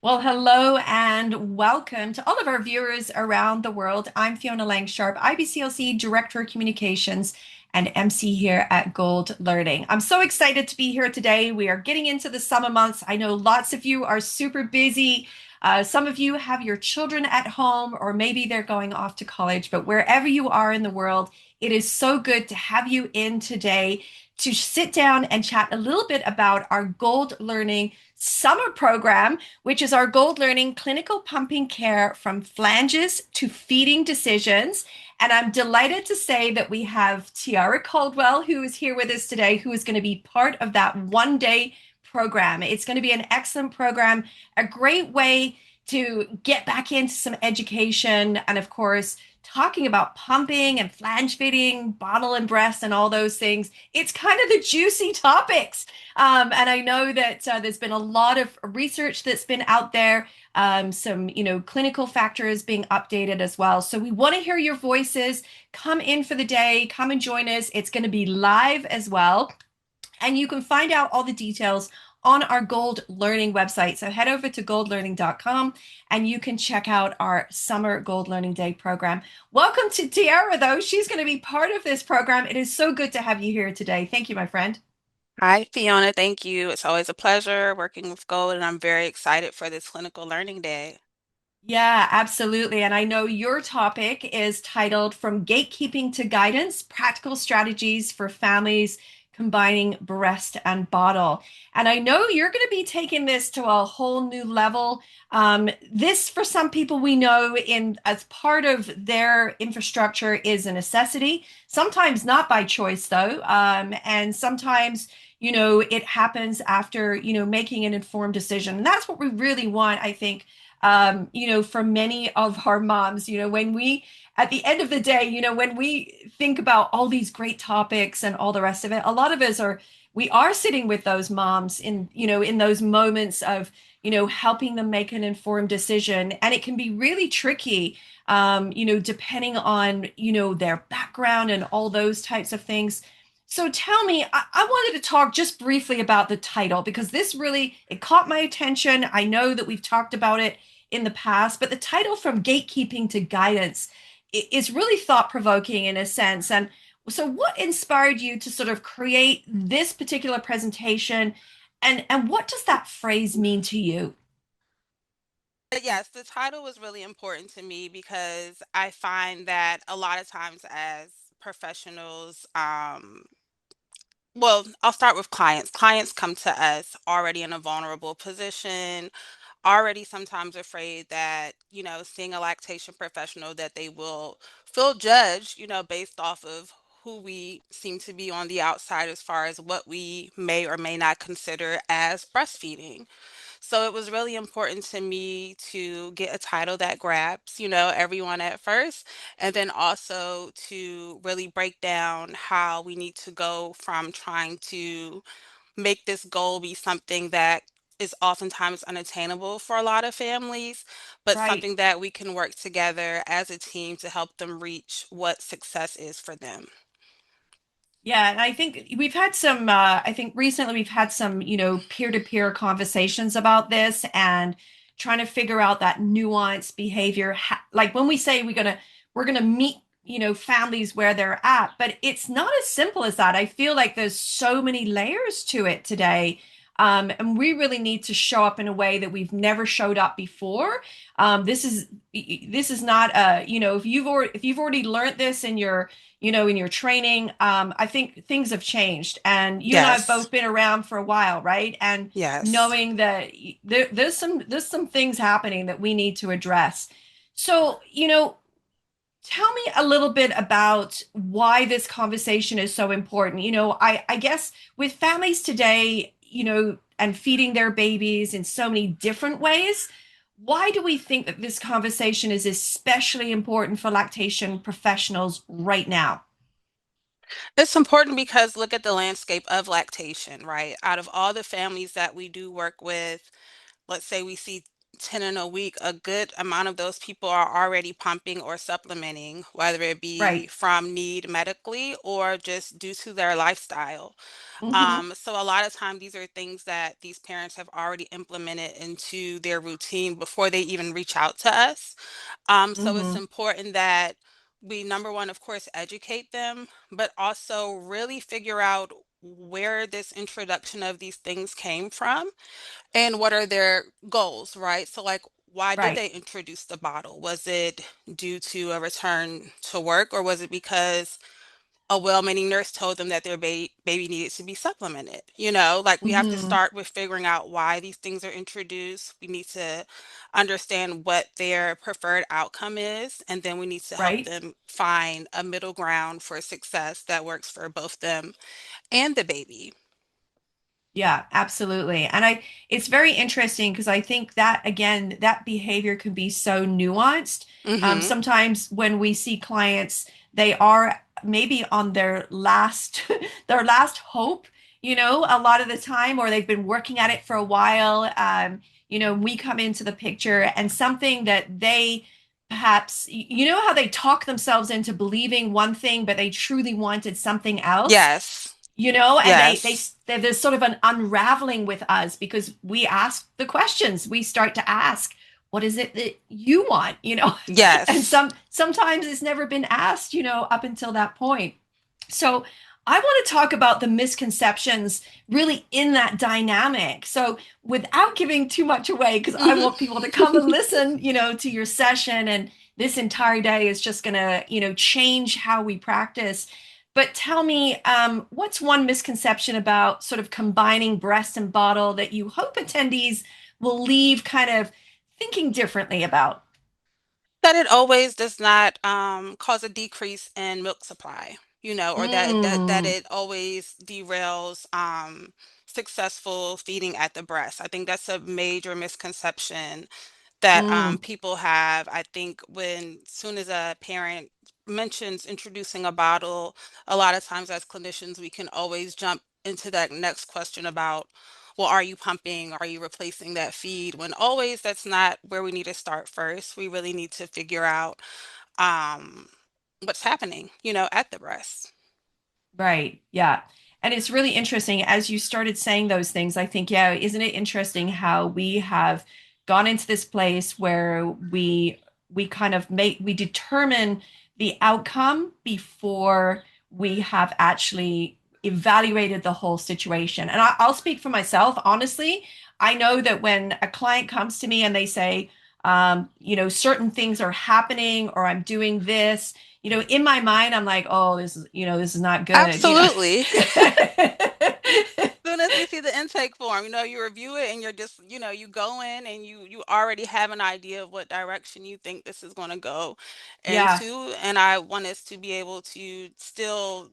Well, hello and welcome to all of our viewers around the world. I'm Fiona Lang Sharp, IBCLC Director of Communications and MC here at Gold Learning. I'm so excited to be here today. We are getting into the summer months. I know lots of you are super busy. Some of you have your children at home, or maybe they're going off to college, but wherever you are in the world, it is so good to have you in today to sit down and chat a little bit about our Gold Learning summer program, which is our Gold Learning Clinical Pumping Care from Flanges to Feeding Decisions. And I'm delighted to say that we have Tiara Caldwell, who is here with us today, who is going to be part of that 1 day program. It's going to be an excellent program, a great way to get back into some education, and of course, talking about pumping and flange fitting, bottle and breast, and all those things. It's kind of the juicy topics. And I know that there's been a lot of research that's been out there, some, clinical factors being updated as well. So we want to hear your voices. Come in for the day, come and join us. It's going to be live as well. And you can find out all the details on our Gold Learning website. So head over to goldlearning.com and you can check out our Summer Gold Learning Day program. Welcome to Tiara, though. She's going to be part of this program. It is so good to have you here today. Thank you, my friend. Hi, Fiona. Thank you. It's always a pleasure working with Gold, and I'm very excited for this clinical learning day. Yeah, absolutely. And I know your topic is titled From Gatekeeping to Guidance, Practical Strategies for Families Combining Breast and Bottle. And I know you're going to be taking this to a whole new level. This, for some people, we know in as part of their infrastructure is a necessity, sometimes not by choice, though. And sometimes, it happens after, making an informed decision. And that's what we really want, I think, for many of our moms, when we, at the end of the day, when we think about all these great topics and all the rest of it, a lot of us we are sitting with those moms in, in those moments of, helping them make an informed decision. And it can be really tricky, depending on, their background and all those types of things. So tell me, I wanted to talk just briefly about the title because this really, it caught my attention. I know that we've talked about it in the past, but the title From Gatekeeping to Guidance is really thought provoking in a sense. And so, what inspired you to sort of create this particular presentation? And what does that phrase mean to you? But yes, the title was really important to me because I find that a lot of times as professionals, well, I'll start with clients. Clients come to us already in a vulnerable position, already sometimes afraid that, seeing a lactation professional that they will feel judged, based off of who we seem to be on the outside as far as what we may or may not consider as breastfeeding. So it was really important to me to get a title that grabs, everyone at first, and then also to really break down how we need to go from trying to make this goal be something that is oftentimes unattainable for a lot of families, but Right. something that we can work together as a team to help them reach what success is for them. Yeah, and I think we've had some, I think recently we've had some, peer-to-peer conversations about this and trying to figure out that nuanced behavior. Like when we say we're gonna meet, families where they're at, but it's not as simple as that. I feel like there's so many layers to it today. And we really need to show up in a way that we've never showed up before. This is not if you've already learned this in your in your training. I think things have changed, and you and I have Yes. both been around for a while, right? And Yes. knowing that there's some things happening that we need to address. So, tell me a little bit about why this conversation is so important. I guess with families today, and feeding their babies in so many different ways, why do we think that this conversation is especially important for lactation professionals right now? It's important because look at the landscape of lactation, right? Out of all the families that we do work with, let's say we see 10 in a week, a good amount of those people are already pumping or supplementing, whether it be Right. from need medically or just due to their lifestyle. Hmm. So a lot of time these are things that these parents have already implemented into their routine before they even reach out to us. So it's Hmm. important that we, number one, of course, educate them, but also really figure out where this introduction of these things came from and what are their goals, right? So, like, why did Right. they introduce the bottle? Was it due to a return to work, or was it because a well-meaning nurse told them that their baby needed to be supplemented? Like, we have to Hmm. start with figuring out why these things are introduced. We need to understand what their preferred outcome is, and then we need to help Right. them find a middle ground for success that works for both them and the baby. Yeah, absolutely. And it's very interesting because I think that again, that behavior can be so nuanced. Mm-hmm. Sometimes when we see clients, they are maybe on their last their last hope, a lot of the time, or they've been working at it for a while. We come into the picture and something that they perhaps, how they talk themselves into believing one thing, but they truly wanted something else, Yes. and Yes. there's sort of an unraveling with us because we ask the questions. We start to ask, what is it that you want, and Yes. sometimes it's never been asked, up until that point. So I want to talk about the misconceptions really in that dynamic. So without giving too much away, because I Hmm. want people to come and listen, to your session, and this entire day is just going to, change how we practice. But tell me, what's one misconception about sort of combining breast and bottle that you hope attendees will leave kind of thinking differently about? That it always does not cause a decrease in milk supply, or that Mm, it always derails successful feeding at the breast. I think that's a major misconception that mm, people have. I think when soon as a parent mentions introducing a bottle, a lot of times as clinicians, we can always jump into that next question about, well, are you pumping? Are you replacing that feed? When always that's not where we need to start first. We really need to figure out um, what's happening, at the breast. right. Yeah. And it's really interesting as you started saying those things. I think, yeah, isn't it interesting how we have gone into this place where we kind of we determine the outcome before we have actually evaluated the whole situation. And I'll speak for myself, honestly. I know that when a client comes to me and they say, certain things are happening or I'm doing this, in my mind, I'm like, oh, this is not good. Absolutely. Soon as we see the intake form, you review it and you're just, you go in and you already have an idea of what direction you think this is going to go Yeah. into. And I want us to be able to still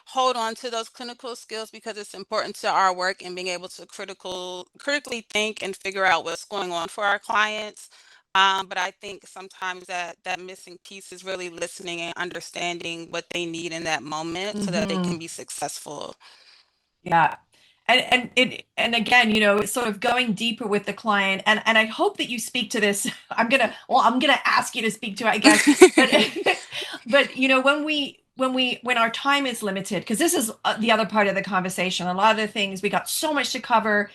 hold on to those clinical skills because it's important to our work and being able to critically think and figure out what's going on for our clients. But I think sometimes that missing piece is really listening and understanding what they need in that moment so that they Hmm. can be successful. Yeah. And again, it's sort of going deeper with the client. And I hope that you speak to this. I'm gonna ask you to speak to it, I guess. But but when our time is limited, because this is the other part of the conversation. A lot of the things we got so much to cover.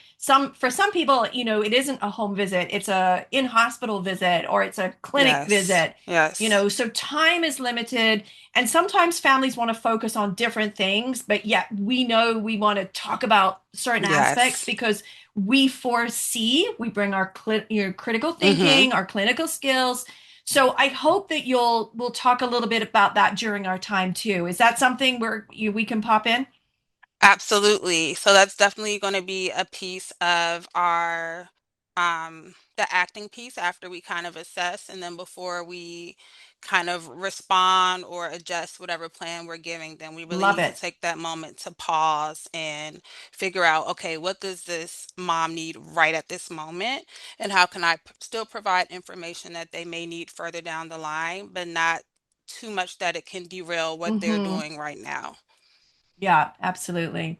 For some people, it isn't a home visit, it's a in-hospital visit or it's a clinic Yes. visit. Yes. So time is limited. And sometimes families want to focus on different things, but yet we know we want to talk about certain aspects Yes. because we bring our critical Mm-hmm. thinking, our clinical skills. So I hope that we'll talk a little bit about that during our time too. Is that something where we can pop in? Absolutely. So that's definitely going to be a piece of our the acting piece after we kind of assess and then before we kind of respond or adjust whatever plan we're giving then we really Love need to it. take that moment to pause and figure out, okay, what does this mom need right at this moment and how can I still provide information that they may need further down the line but not too much that it can derail what they're Hmm. doing right now. Yeah, absolutely.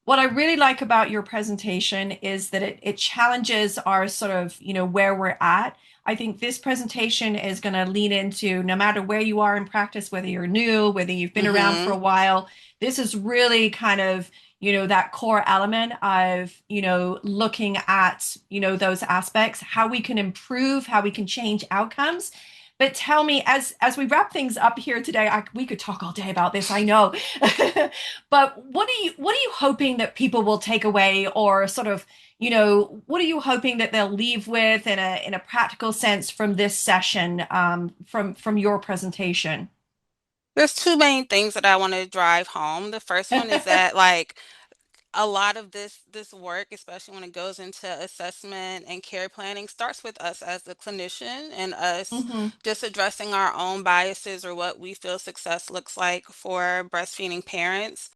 What I really like about your presentation is that it challenges our sort of, where we're at. I think this presentation is going to lean into no matter where you are in practice, whether you're new, whether you've been around for Mm-hmm. a while, this is really kind of, that core element of, looking at, those aspects, how we can improve, how we can change outcomes. But tell me, as we wrap things up here today, we could talk all day about this, I know. But what are you hoping that people will take away, or sort of, what are you hoping that they'll leave with in a practical sense from this session, from your presentation? There's two main things that I want to drive home. The first one is that a lot of this work, especially when it goes into assessment and care planning, starts with us as the clinician and us Hmm. just addressing our own biases or what we feel success looks like for breastfeeding parents.